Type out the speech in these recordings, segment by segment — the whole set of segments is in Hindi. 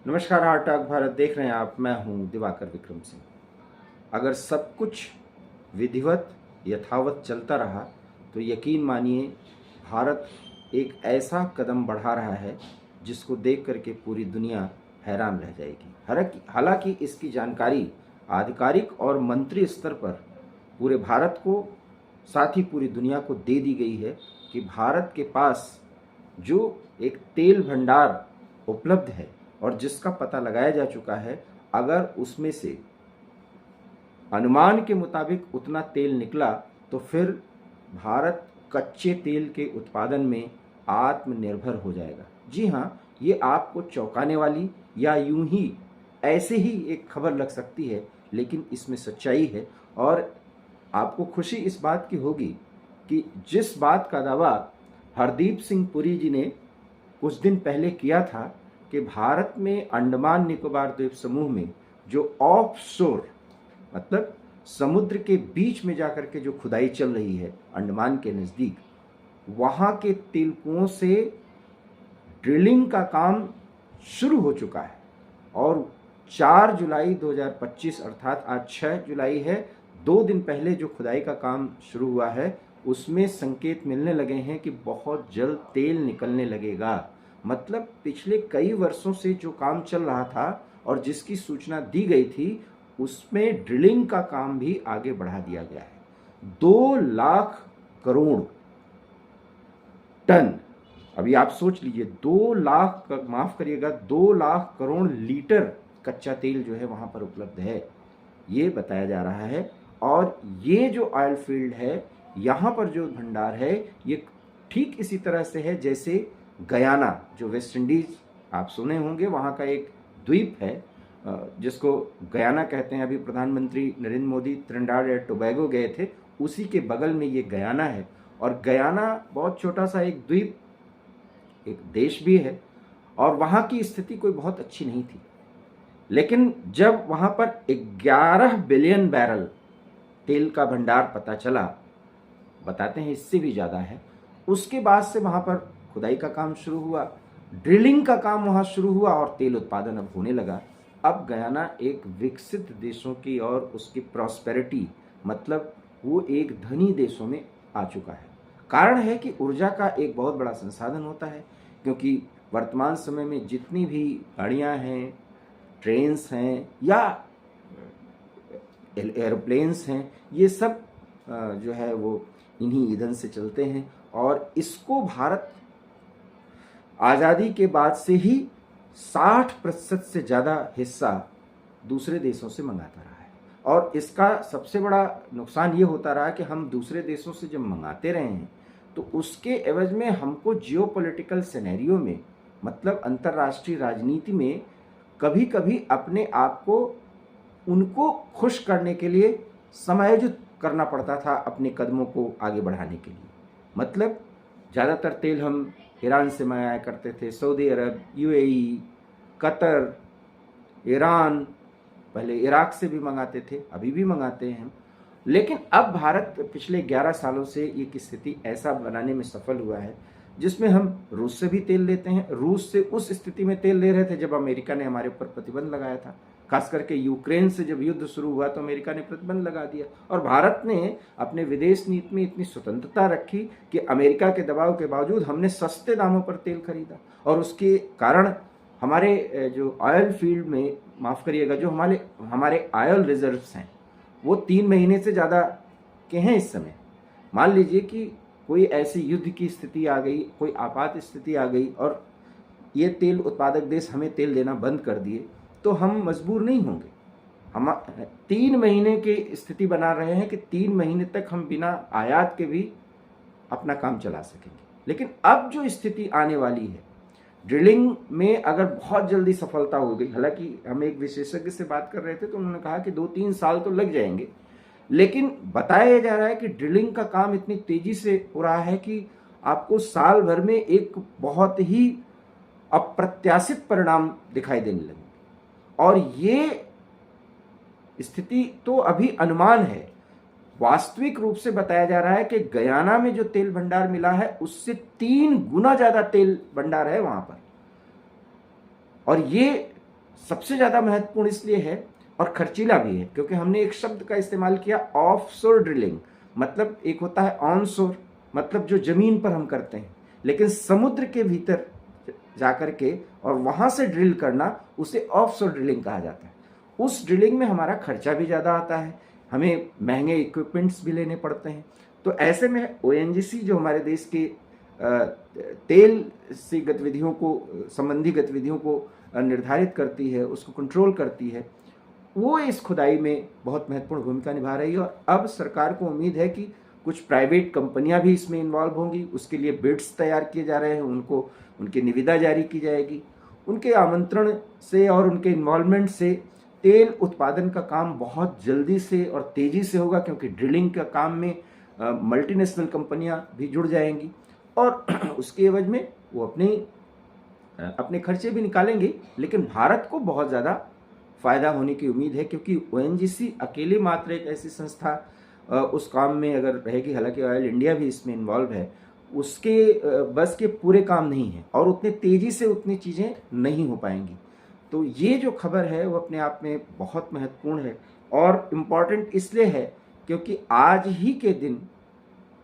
नमस्कार, हार्ट टॉक भारत देख रहे हैं आप। मैं हूं दिवाकर विक्रम सिंह। अगर सब कुछ विधिवत यथावत चलता रहा तो यकीन मानिए भारत एक ऐसा कदम बढ़ा रहा है जिसको देख करके पूरी दुनिया हैरान रह जाएगी। हालांकि इसकी जानकारी आधिकारिक और मंत्री स्तर पर पूरे भारत को, साथ ही पूरी दुनिया को दे दी गई है कि भारत के पास जो एक तेल भंडार उपलब्ध है और जिसका पता लगाया जा चुका है, अगर उसमें से अनुमान के मुताबिक उतना तेल निकला तो फिर भारत कच्चे तेल के उत्पादन में आत्मनिर्भर हो जाएगा। जी हाँ, ये आपको चौंकाने वाली या यूं ही ऐसे ही एक खबर लग सकती है, लेकिन इसमें सच्चाई है। और आपको खुशी इस बात की होगी कि जिस बात का दावा हरदीप सिंह पुरी जी ने कुछ दिन पहले किया था कि भारत में अंडमान निकोबार द्वीप समूह में जो ऑफ शोर मतलब समुद्र के बीच में जाकर के जो खुदाई चल रही है अंडमान के नज़दीक, वहाँ के तेल कुओं से ड्रिलिंग का काम शुरू हो चुका है। और 4 जुलाई 2025 अर्थात आज 6 जुलाई है, 2 दिन पहले जो खुदाई का काम शुरू हुआ है उसमें संकेत मिलने लगे हैं कि बहुत जल्द तेल निकलने लगेगा। मतलब पिछले कई वर्षों से जो काम चल रहा था और जिसकी सूचना दी गई थी उसमें ड्रिलिंग का काम भी आगे बढ़ा दिया गया है। 2 लाख करोड़ टन, अभी आप सोच लीजिए, 2 लाख, माफ करिएगा, 2 लाख करोड़ लीटर कच्चा तेल जो है वहां पर उपलब्ध है, ये बताया जा रहा है। और ये जो ऑयल फील्ड है, यहाँ पर जो भंडार है, ये ठीक इसी तरह से है जैसे गयाना, जो वेस्ट इंडीज आप सुने होंगे, वहाँ का एक द्वीप है जिसको गयाना कहते हैं। अभी प्रधानमंत्री Narendra Modi Trinidad and Tobago गए थे, उसी के बगल में ये गयाना है। और गयाना बहुत छोटा सा एक द्वीप, एक देश भी है, और वहाँ की स्थिति कोई बहुत अच्छी नहीं थी। लेकिन जब वहाँ पर 11 बिलियन बैरल तेल का भंडार पता चला, बताते हैं इससे भी ज़्यादा है, उसके बाद से वहाँ पर खुदाई का काम शुरू हुआ, ड्रिलिंग का काम वहाँ शुरू हुआ और तेल उत्पादन अब होने लगा। अब गयाना एक विकसित देशों की और उसकी प्रॉस्पेरिटी, मतलब वो एक धनी देशों में आ चुका है। कारण है कि ऊर्जा का एक बहुत बड़ा संसाधन होता है, क्योंकि वर्तमान समय में जितनी भी गाड़ियाँ हैं, ट्रेन्स हैं या एरोप्लेन्स हैं, ये सब जो है वो इन्हीं ईंधन से चलते हैं। और इसको भारत आज़ादी के बाद से ही 60% से ज़्यादा हिस्सा दूसरे देशों से मंगाता रहा है। और इसका सबसे बड़ा नुकसान ये होता रहा कि हम दूसरे देशों से जब मंगाते रहे हैं तो उसके एवज में हमको जियोपॉलिटिकल सिनेरियो में, मतलब अंतर्राष्ट्रीय राजनीति में, कभी कभी अपने आप को उनको खुश करने के लिए समायोजित करना पड़ता था अपने कदमों को आगे बढ़ाने के लिए। मतलब ज़्यादातर तेल हम ईरान से मंगाया करते थे, Saudi Arab, UAE, Qatar, Iran, पहले इराक से भी मंगाते थे, अभी भी मंगाते हैं हम। लेकिन अब भारत पिछले 11 सालों से ये स्थिति ऐसा बनाने में सफल हुआ है जिसमें हम रूस से भी तेल लेते हैं। रूस से उस स्थिति में तेल ले रहे थे जब अमेरिका ने हमारे ऊपर प्रतिबंध लगाया था, खास करके यूक्रेन से जब युद्ध शुरू हुआ तो अमेरिका ने प्रतिबंध लगा दिया। और भारत ने अपने विदेश नीति में इतनी स्वतंत्रता रखी कि अमेरिका के दबाव के बावजूद हमने सस्ते दामों पर तेल खरीदा। और उसके कारण हमारे जो ऑयल फील्ड में, माफ़ करिएगा, जो हमारे ऑयल रिजर्व्स हैं वो 3 महीने से ज़्यादा के हैं इस समय। मान लीजिए कि कोई ऐसी युद्ध की स्थिति आ गई, कोई आपात स्थिति आ गई और ये तेल उत्पादक देश हमें तेल देना बंद कर दिए तो हम मजबूर नहीं होंगे। हम 3 महीने की स्थिति बना रहे हैं कि 3 महीने तक हम बिना आयात के भी अपना काम चला सकेंगे। लेकिन अब जो स्थिति आने वाली है, ड्रिलिंग में अगर बहुत जल्दी सफलता हो गई, हालांकि हम एक विशेषज्ञ से बात कर रहे थे तो उन्होंने कहा कि 2-3 साल तो लग जाएंगे, लेकिन बताया जा रहा है कि ड्रिलिंग का काम इतनी तेजी से हो रहा है कि आपको साल भर में एक बहुत ही अप्रत्याशित परिणाम दिखाई देने लगे। और ये स्थिति तो अभी अनुमान है, वास्तविक रूप से बताया जा रहा है कि गयाना में जो तेल भंडार मिला है उससे 3 गुना ज्यादा तेल भंडार है वहां पर। और ये सबसे ज़्यादा महत्वपूर्ण इसलिए है और खर्चीला भी है क्योंकि हमने एक शब्द का इस्तेमाल किया, ऑफशोर ड्रिलिंग। मतलब एक होता है ऑनशोर, मतलब जो ज़मीन पर हम करते हैं, लेकिन समुद्र के भीतर जाकर के और वहाँ से ड्रिल करना, उसे ऑफशोर ड्रिलिंग कहा जाता है। उस ड्रिलिंग में हमारा खर्चा भी ज़्यादा आता है, हमें महंगे इक्विपमेंट्स भी लेने पड़ते हैं। तो ऐसे में ओएनजीसी जो हमारे देश के तेल से गतिविधियों को, संबंधी गतिविधियों को निर्धारित करती है, उसको कंट्रोल करती है, वो इस खुदाई में बहुत महत्वपूर्ण भूमिका निभा रही है। और अब सरकार को उम्मीद है कि कुछ प्राइवेट कंपनियां भी इसमें इन्वॉल्व होंगी, उसके लिए बिड्स तैयार किए जा रहे हैं, उनको उनकी निविदा जारी की जाएगी। उनके आमंत्रण से और उनके इन्वॉल्वमेंट से तेल उत्पादन का काम बहुत जल्दी से और तेज़ी से होगा, क्योंकि ड्रिलिंग का काम में मल्टीनेशनल कंपनियां भी जुड़ जाएंगी और उसके एवज में वो अपने खर्चे भी निकालेंगे, लेकिन भारत को बहुत ज़्यादा फ़ायदा होने की उम्मीद है, क्योंकि ओएनजीसी अकेले मात्र एक ऐसी संस्था उस काम में अगर रहेगी, हालांकि ऑयल इंडिया भी इसमें इन्वॉल्व है, उसके बस के पूरे काम नहीं है और उतने तेज़ी से उतनी चीज़ें नहीं हो पाएंगी। तो ये जो खबर है वो अपने आप में बहुत महत्वपूर्ण है और इम्पॉर्टेंट इसलिए है क्योंकि आज ही के दिन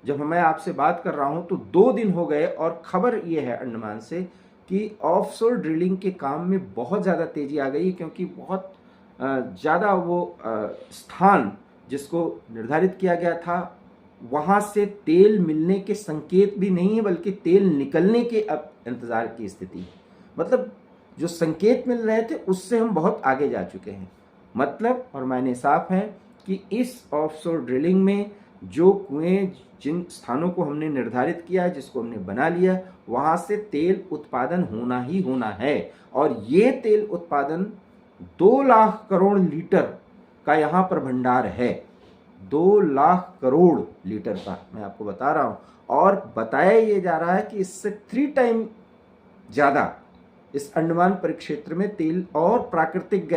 जब मैं आपसे बात कर रहा हूँ तो 2 दिन हो गए और खबर ये है अंडमान से कि ऑफशोर ड्रिलिंग के काम में बहुत ज़्यादा तेज़ी आ गई, क्योंकि बहुत ज़्यादा वो स्थान जिसको निर्धारित किया गया था वहाँ से तेल मिलने के संकेत भी नहीं है, बल्कि तेल निकलने के अब इंतज़ार की स्थिति है। मतलब जो संकेत मिल रहे थे उससे हम बहुत आगे जा चुके हैं। मतलब और मायने साफ है कि इस ऑफशोर ड्रिलिंग में जो कुएं, जिन स्थानों को हमने निर्धारित किया है, जिसको हमने बना लिया, वहाँ से तेल उत्पादन होना ही होना है। और ये तेल उत्पादन 2 लाख करोड़ लीटर का यहाँ पर भंडार है। 2 लाख करोड़ लीटर का मैं आपको बता रहा हूँ, और बताया ये जा रहा है कि इससे 3 टाइम ज़्यादा इस अंडमान परिक्षेत्र में तेल और प्राकृतिक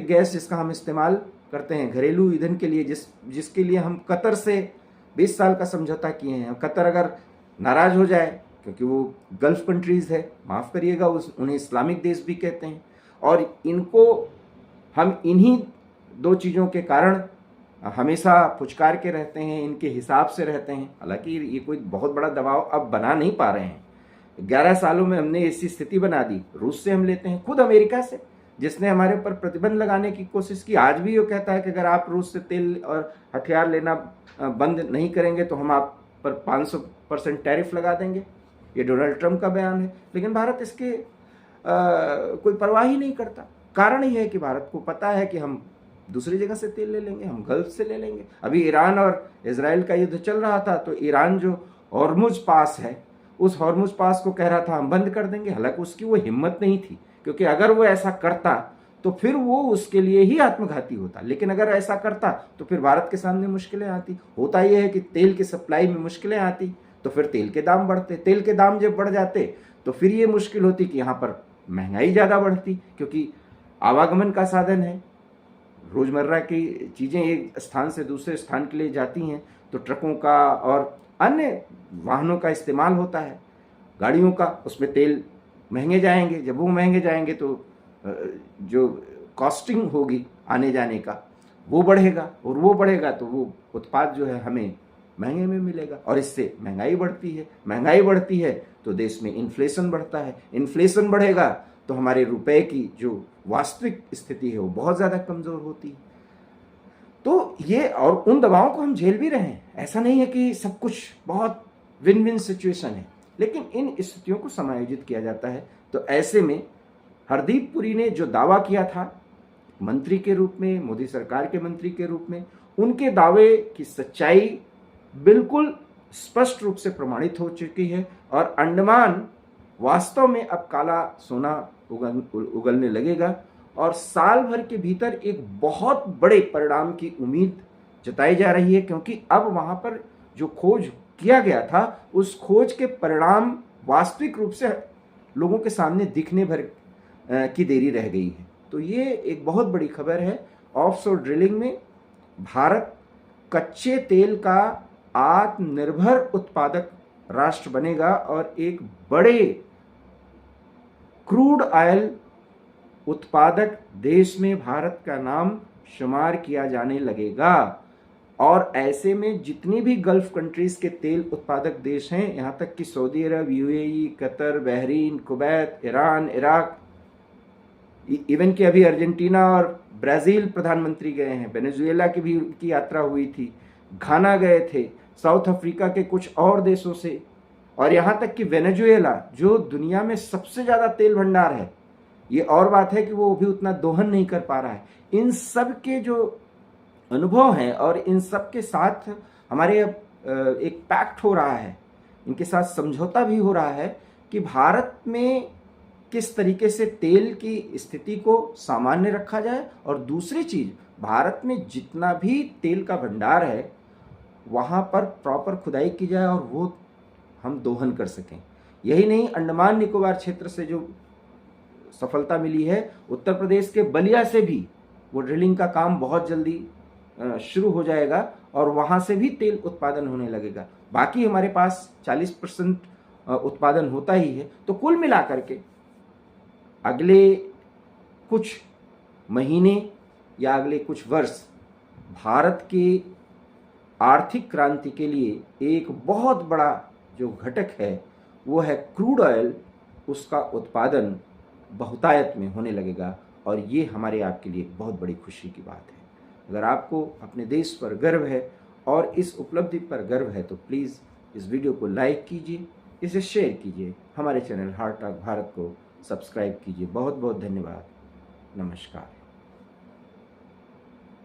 गैस जिसका हम इस्तेमाल करते हैं घरेलू ईंधन के लिए, जिसके लिए हम कतर से 20 साल का समझौता किए हैं। कतर अगर नाराज हो जाए, क्योंकि वो गल्फ कंट्रीज़ है, माफ़ करिएगा, उन्हें इस्लामिक देश भी कहते हैं, और इनको हम इन्हीं 2 चीज़ों के कारण हमेशा पुचकार के रहते हैं, इनके हिसाब से रहते हैं। हालांकि ये कोई बहुत बड़ा दबाव अब बना नहीं पा रहे हैं। 11 सालों में हमने ऐसी स्थिति बना दी। रूस से हम लेते हैं, खुद अमेरिका से, जिसने हमारे ऊपर प्रतिबंध लगाने की कोशिश की। आज भी वो कहता है कि अगर आप रूस से तेल और हथियार लेना बंद नहीं करेंगे तो हम आप पर 500% टैरिफ लगा देंगे। ये डोनाल्ड ट्रंप का बयान है, लेकिन भारत इसके कोई परवाह ही नहीं करता। कारण ये है कि भारत को पता है कि हम दूसरी जगह से तेल ले लेंगे, हम गल्फ से ले लेंगे। अभी ईरान और इजराइल का युद्ध चल रहा था, तो ईरान जो हॉर्मुज पास है, उस हॉर्मुज पास को कह रहा था हम बंद कर देंगे। हालांकि उसकी वो हिम्मत नहीं थी, क्योंकि अगर वो ऐसा करता तो फिर वो उसके लिए ही आत्मघाती होता। लेकिन अगर ऐसा करता तो फिर भारत के सामने मुश्किलें आती। होता यह है कि तेल की सप्लाई में मुश्किलें आती तो फिर तेल के दाम बढ़ते। तेल के दाम जब बढ़ जाते तो फिर ये मुश्किल होती कि यहाँ पर महंगाई ज़्यादा बढ़ती, क्योंकि आवागमन का साधन है, रोज़मर्रा की चीज़ें एक स्थान से दूसरे स्थान के लिए जाती हैं, तो ट्रकों का और अन्य वाहनों का इस्तेमाल होता है, गाड़ियों का, उसमें तेल महंगे जाएंगे। जब वो महंगे जाएंगे तो जो कॉस्टिंग होगी आने जाने का वो बढ़ेगा, और वो बढ़ेगा तो वो उत्पाद जो है हमें महंगे में मिलेगा, और इससे महंगाई बढ़ती है। महंगाई बढ़ती है तो देश में इन्फ्लेशन बढ़ता है। इन्फ्लेशन बढ़ेगा तो हमारे रुपए की जो वास्तविक स्थिति है वो बहुत ज़्यादा कमज़ोर होती है। तो ये और उन दबावों को हम झेल भी रहे हैं। ऐसा नहीं है कि सब कुछ बहुत विन विन सिचुएशन है, लेकिन इन स्थितियों को समायोजित किया जाता है। तो ऐसे में हरदीप पुरी ने जो दावा किया था मंत्री के रूप में, मोदी सरकार के मंत्री के रूप में, उनके दावे की सच्चाई बिल्कुल स्पष्ट रूप से प्रमाणित हो चुकी है, और अंडमान वास्तव में अब काला सोना उगलने लगेगा, और साल भर के भीतर एक बहुत बड़े परिणाम की उम्मीद जताई जा रही है, क्योंकि अब वहाँ पर जो खोज किया गया था उस खोज के परिणाम वास्तविक रूप से लोगों के सामने दिखने भर की देरी रह गई है। तो ये एक बहुत बड़ी खबर है। ऑफशोर ड्रिलिंग में भारत कच्चे तेल का आत्मनिर्भर उत्पादक राष्ट्र बनेगा, और एक बड़े क्रूड ऑयल उत्पादक देश में भारत का नाम शुमार किया जाने लगेगा। और ऐसे में जितनी भी गल्फ कंट्रीज के तेल उत्पादक देश हैं, यहाँ तक कि Saudi Arab, UAE, Qatar, Bahrain, Kuwait, Iran, Iraq, even कि अभी अर्जेंटीना और ब्राज़ील प्रधानमंत्री गए हैं, वेनेजुएला की भी उनकी यात्रा हुई थी, घाना गए थे, साउथ अफ्रीका के कुछ और देशों से, और यहाँ तक कि वेनेजुएला जो दुनिया में सबसे ज़्यादा तेल भंडार है, ये और बात है कि वो भी उतना दोहन नहीं कर पा रहा है। इन सब के जो अनुभव हैं और इन सब के साथ हमारे एक पैक्ट हो रहा है, इनके साथ समझौता भी हो रहा है कि भारत में किस तरीके से तेल की स्थिति को सामान्य रखा जाए, और दूसरी चीज़, भारत में जितना भी तेल का भंडार है वहाँ पर प्रॉपर खुदाई की जाए और वो हम दोहन कर सकें। यही नहीं, अंडमान निकोबार क्षेत्र से जो सफलता मिली है, उत्तर प्रदेश के बलिया से भी वो ड्रिलिंग का काम बहुत जल्दी शुरू हो जाएगा और वहाँ से भी तेल उत्पादन होने लगेगा। बाकी हमारे पास 40% उत्पादन होता ही है। तो कुल मिलाकर के अगले कुछ महीने या अगले कुछ वर्ष भारत के आर्थिक क्रांति के लिए एक बहुत बड़ा जो घटक है वो है क्रूड ऑयल। उसका उत्पादन बहुतायत में होने लगेगा और ये हमारे आपके लिए बहुत बड़ी खुशी की बात है। अगर आपको अपने देश पर गर्व है और इस उपलब्धि पर गर्व है तो प्लीज़ इस वीडियो को लाइक कीजिए, इसे शेयर कीजिए, हमारे चैनल हार्ट टॉक भारत को सब्सक्राइब कीजिए। बहुत बहुत धन्यवाद। नमस्कार।